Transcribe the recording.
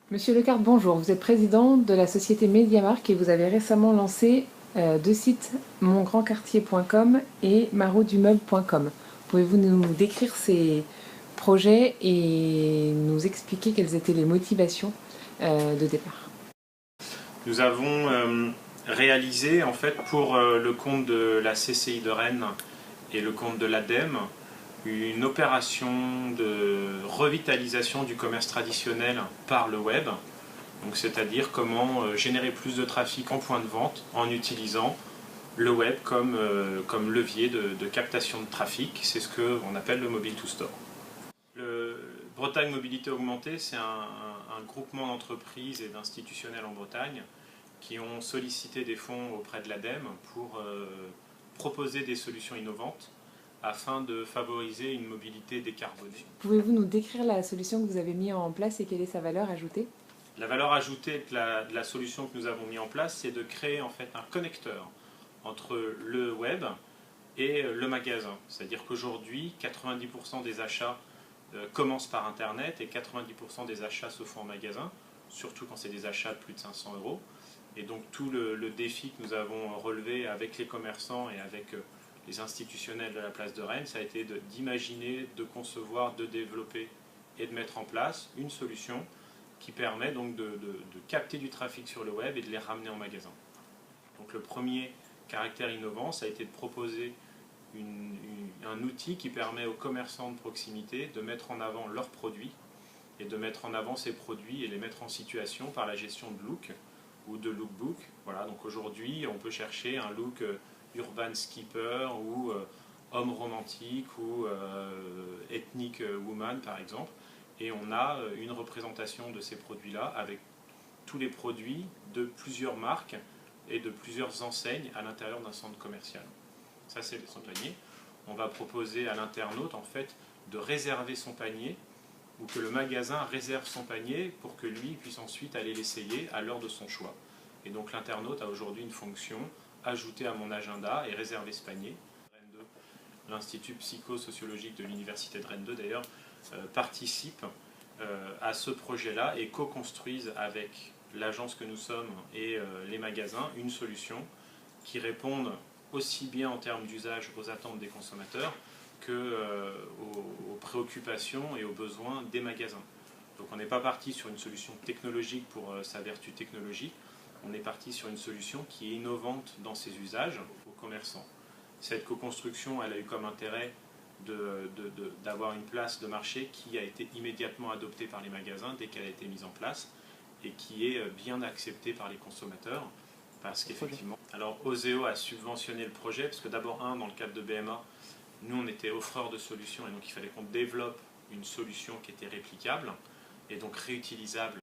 Monsieur Lecarte, bonjour. Vous êtes président de la société MediaMarkt et vous avez récemment lancé deux sites, mongrandquartier.com et marodumeble.com. Pouvez-vous nous décrire ces projets et nous expliquer quelles étaient les motivations de départ? Nous avons réalisé en fait pour le compte de la CCI de Rennes et le compte de l'ADEME une opération de revitalisation du commerce traditionnel par le web. Donc c'est-à-dire comment générer plus de trafic en point de vente en utilisant le web comme levier de captation de trafic. C'est ce qu'on appelle le mobile to store. Le Bretagne Mobilité Augmentée, c'est un groupement d'entreprises et d'institutionnels en Bretagne qui ont sollicité des fonds auprès de l'ADEME pour proposer des solutions innovantes afin de favoriser une mobilité décarbonée. Pouvez-vous nous décrire la solution que vous avez mise en place et quelle est sa valeur ajoutée? La valeur ajoutée de la solution que nous avons mis en place, c'est de créer en fait un connecteur entre le web et le magasin. C'est-à-dire qu'aujourd'hui, 90% des achats commencent par Internet et 90% des achats se font en magasin, surtout quand c'est des achats de plus de 500 euros. Et donc tout le défi que nous avons relevé avec les commerçants et avec les institutionnels de la place de Rennes, ça a été d'imaginer, de concevoir, de développer et de mettre en place une solution qui permet donc de capter du trafic sur le web et de les ramener en magasin. Donc le premier caractère innovant, ça a été de proposer un outil qui permet aux commerçants de proximité de mettre en avant leurs produits et de mettre en avant ces produits et les mettre en situation par la gestion de look ou de lookbook. Voilà, donc aujourd'hui, on peut chercher un look urban skipper ou homme romantique ou ethnic woman par exemple. Et on a une représentation de ces produits-là avec tous les produits de plusieurs marques et de plusieurs enseignes à l'intérieur d'un centre commercial. Ça, c'est son panier. On va proposer à l'internaute en fait de réserver son panier ou que le magasin réserve son panier pour que lui puisse ensuite aller l'essayer à l'heure de son choix. Et donc l'internaute a aujourd'hui une fonction ajouter à mon agenda et réserver ce panier. L'Institut psychosociologique de l'Université de Rennes 2 d'ailleurs participe à ce projet-là et co-construisent avec l'agence que nous sommes et les magasins une solution qui réponde aussi bien en termes d'usage aux attentes des consommateurs qu'aux préoccupations et aux besoins des magasins. Donc on n'est pas parti sur une solution technologique pour sa vertu technologique, on est parti sur une solution qui est innovante dans ses usages aux commerçants. Cette co-construction, elle a eu comme intérêt d'avoir une place de marché qui a été immédiatement adoptée par les magasins dès qu'elle a été mise en place et qui est bien acceptée par les consommateurs parce qu'effectivement, alors Oseo a subventionné le projet parce que d'abord dans le cadre de BMA, nous on était offreur de solutions et donc il fallait qu'on développe une solution qui était réplicable et donc réutilisable